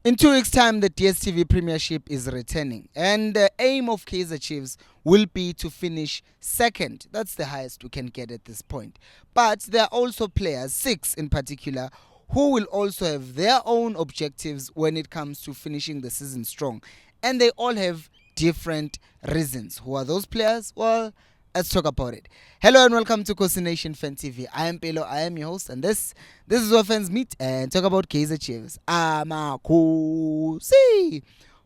In 2 weeks' time, the DStv Premiership is returning, and the aim of Kaizer Chiefs will be to finish second. That's the highest we can get at this point. But there are also players, 6 in particular, who will also have their own objectives when it comes to finishing the season strong. And they all have different reasons. Who are those players? Well, let's talk about it. Hello and welcome to Kosi Nation Fan TV. I am Pelo, I am your host, and this is where fans meet and talk about Kaizer Chiefs. Amakosi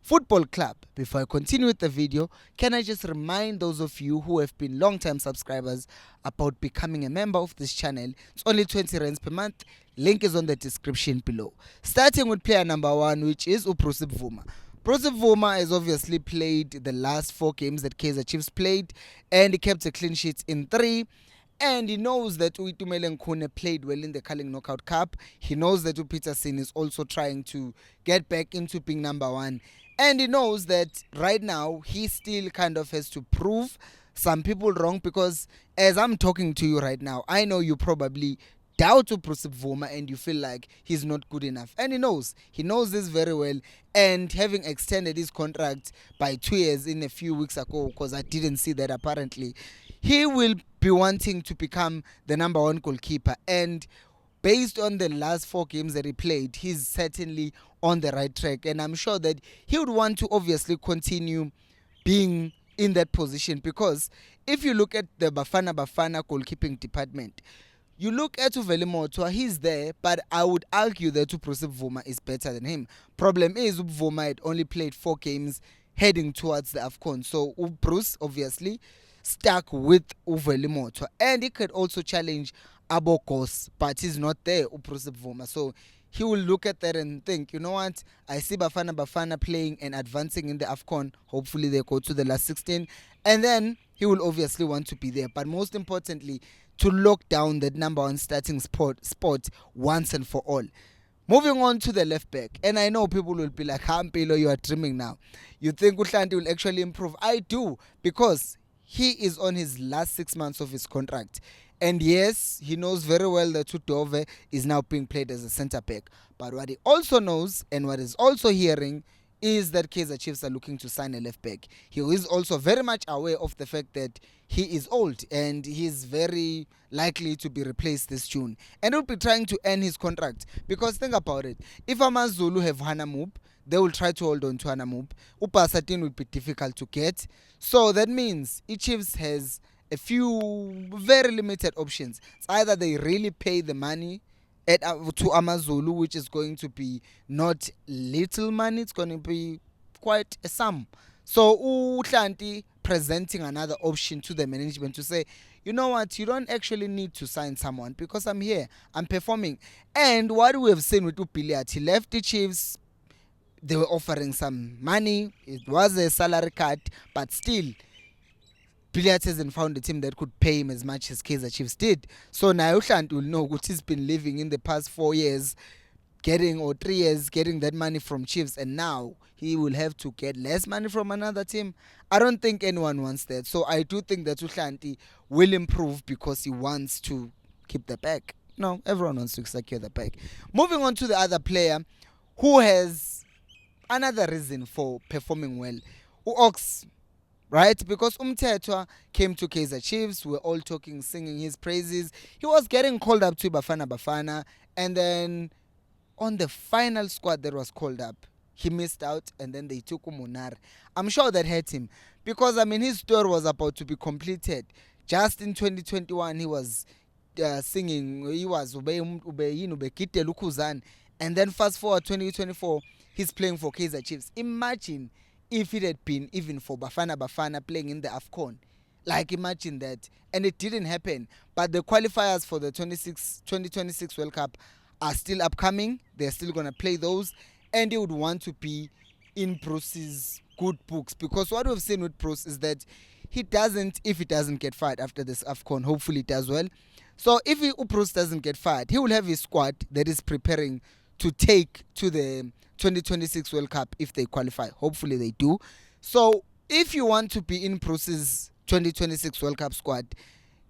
Football Club. Before I continue with the video, can I just remind those of you who have been long-time subscribers about becoming a member of this channel? It's only 20 rands per month. Link is on the description below. Starting with player number 1, which is Bvuma. Bvuma has obviously played the last 4 games that Kaizer Chiefs played, and he kept a clean sheet in 3. And he knows that Uitumele Nkune played well in the Carling Knockout Cup. He knows that Peterson is also trying to get back into being number 1. And he knows that right now he still kind of has to prove some people wrong, because as I'm talking to you right now, I know you probably doubt Bvuma and you feel like he's not good enough. And he knows this very well. And having extended his contract by 2 years in a few weeks ago, because I didn't see that apparently, he will be wanting to become the number 1 goalkeeper. And based on the last 4 games that he played, he's certainly on the right track. And I'm sure that he would want to obviously continue being in that position, because if you look at the Bafana goalkeeping department, you look at Mthethwa, he's there, but I would argue that Bvuma is better than him. Problem is, Bvuma had only played 4 games heading towards the AFCON. So Bruce obviously stuck with Mthethwa, and he could also challenge Abokos, but he's not there, Bvuma. So he will look at that and think, you know what, I see Bafana playing and advancing in the AFCON. Hopefully they go to the last 16, and then he will obviously want to be there. But most importantly, to lock down that number 1 starting spot once and for all. Moving on to the left back, and I know people will be like, Hampilo, you are dreaming now. You think Hlanti will actually improve? I do, because he is on his last 6 months of his contract. And yes, he knows very well that Tudove is now being played as a centre back. But what he also knows, and what is also hearing, is that Kaizer Chiefs are looking to sign a left back. He is also very much aware of the fact that he is old and he is very likely to be replaced this June. And he'll be trying to end his contract, because think about it. If AmaZulu have Hanamub, they will try to hold on to Hanamub. Upasatin will be difficult to get. So that means Chiefs has a few very limited options. It's either they really pay the money to AmaZulu, which is going to be not little money, it's going to be quite a sum. So Hlanti presenting another option to the management to say, you know what, you don't actually need to sign someone, because I'm here, I'm performing. And what we have seen with Upiliat, he left the Chiefs, they were offering some money, it was a salary cut, but still Billiards hasn't found a team that could pay him as much as Kaizer Chiefs did. So now Hlanti will know what he's been living in the past 4 years, or 3 years, getting that money from Chiefs, and now he will have to get less money from another team. I don't think anyone wants that. So I do think that Hlanti will improve because he wants to keep the bag. No, everyone wants to secure the bag. Moving on to the other player who has another reason for performing well, Ox. Right? Because Mthethwa came to Kaizer Chiefs, we're all talking, singing his praises. He was getting called up to Bafana, and then on the final squad that was called up, he missed out, and then they took Umunar. I'm sure that hurt him, because his story was about to be completed. Just in 2021, he was singing, he was Ube, and then fast forward 2024, he's playing for Kaizer Chiefs. Imagine if it had been even for Bafana playing in the AFCON. Like, imagine that. And it didn't happen. But the qualifiers for the 2026 World Cup are still upcoming. They're still going to play those. And they would want to be in Bruce's good books. Because what we've seen with Bruce is that if he doesn't get fired after this AFCON, hopefully he does well. So if Bruce doesn't get fired, he will have his squad that is preparing to take to the 2026 World Cup if they qualify. Hopefully they do. So if you want to be in Bruce's 2026 World Cup squad,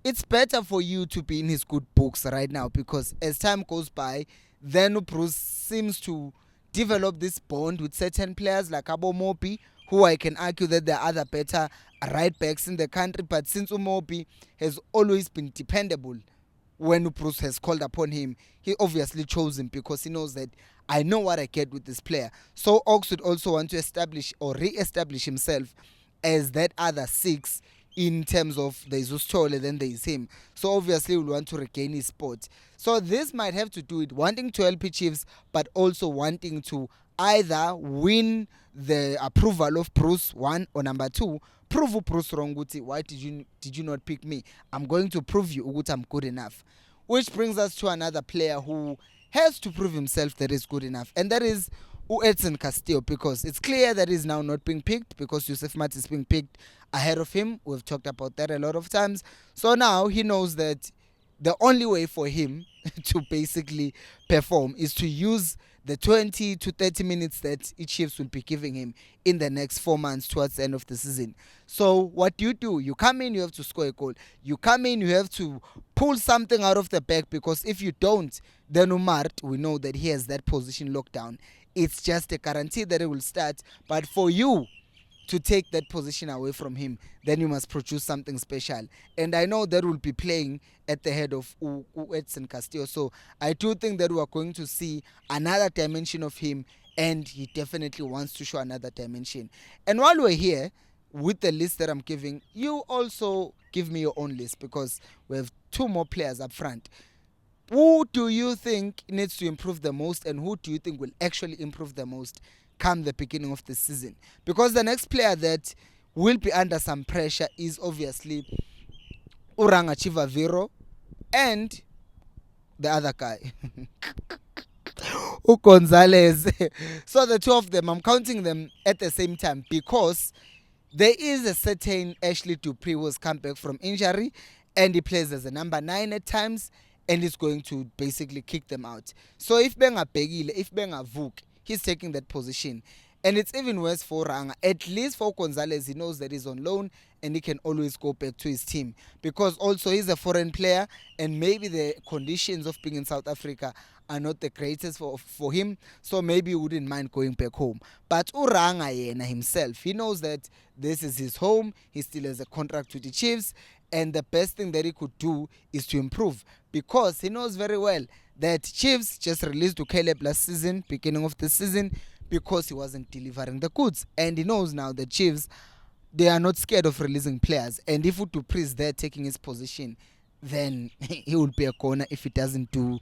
it's better for you to be in his good books right now, because as time goes by, then Bruce seems to develop this bond with certain players like Abo Mopi, who I can argue that there are other better right backs in the country, but since Umopi has always been dependable when Bruce has called upon him, he obviously chose him because he knows that I know what I get with this player. So Ox would also want to establish or re-establish himself as that other 6 in terms of there is Ustole, then there is him. So obviously we'll want to regain his spot. So this might have to do with wanting to help Chiefs, but also wanting to either win the approval of Bruce, 1, or number 2, prove Bruce wrong. Why did you not pick me? I'm going to prove you that I'm good enough. Which brings us to another player who has to prove himself that is good enough, and that is Edson Castillo, because it's clear that he's now not being picked because Yusuf Mat is being picked ahead of him. We've talked about that a lot of times. So now he knows that the only way for him to basically perform is to use the 20 to 30 minutes that each Chiefs will be giving him in the next 4 months towards the end of the season. So what do? You come in, you have to score a goal. You come in, you have to pull something out of the back, because if you don't, then Umart, we know that he has that position locked down. It's just a guarantee that it will start. But for you to take that position away from him, then you must produce something special. And I know that will be playing at the head of Edson Castillo. So I do think that we are going to see another dimension of him, and he definitely wants to show another dimension. And while we're here, with the list that I'm giving, you also give me your own list, because we have 2 more players up front. Who do you think needs to improve the most, and who do you think will actually improve the most come the beginning of the season? Because the next player that will be under some pressure is obviously Uranga Chivaviro and the other guy, Gonzalez. So the 2 of them, I'm counting them at the same time, because there is a certain Ashley Dupree who has come back from injury, and he plays as a number 9 at times, and he's going to basically kick them out. So if Benga Begile, if Benga Vuk, he's taking that position. And it's even worse for Ranga. At least for Gonzalez, he knows that he's on loan and he can always go back to his team, because also he's a foreign player, and maybe the conditions of being in South Africa are not the greatest for him, so maybe he wouldn't mind going back home. But Uranga yena himself, he knows that this is his home, he still has a contract with the Chiefs, and the best thing that he could do is to improve, because he knows very well that Chiefs just released Caleb last season, beginning of the season, because he wasn't delivering the goods. And he knows now the Chiefs, they are not scared of releasing players. And if Dupree is there taking his position, then he will be a corner if he doesn't do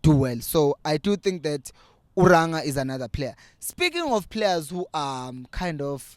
well. So I do think that Uranga is another player. Speaking of players who are kind of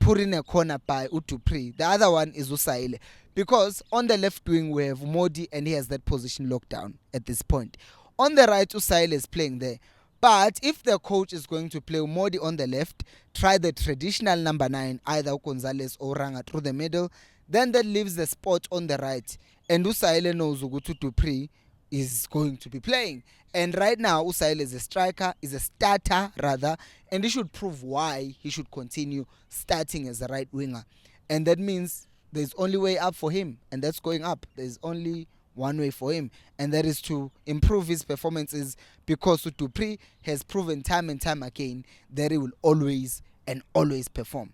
put in a corner by Dupree, the other one is Usaile. Because on the left wing we have Modi, and he has that position locked down at this point. On the right, Usaile is playing there. But if the coach is going to play Modi on the left, try the traditional number 9, either Gonzalez or Ranga through the middle, then that leaves the spot on the right. And Usaile knows Ugutu Dupree is going to be playing. And right now, Usaile is a striker, is a starter rather, and he should prove why he should continue starting as a right winger. And that means there's only way up for him, and that's going up. There's only one way for him, and that is to improve his performances, because Dupree has proven time and time again that he will always and always perform.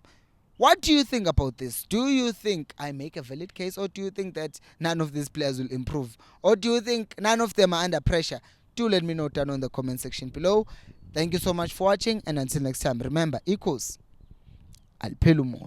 What do you think about this? Do you think I make a valid case, or do you think that none of these players will improve? Or do you think none of them are under pressure? Do let me know down on the comment section below. Thank you so much for watching, and until next time, remember, equals Alpelumoy.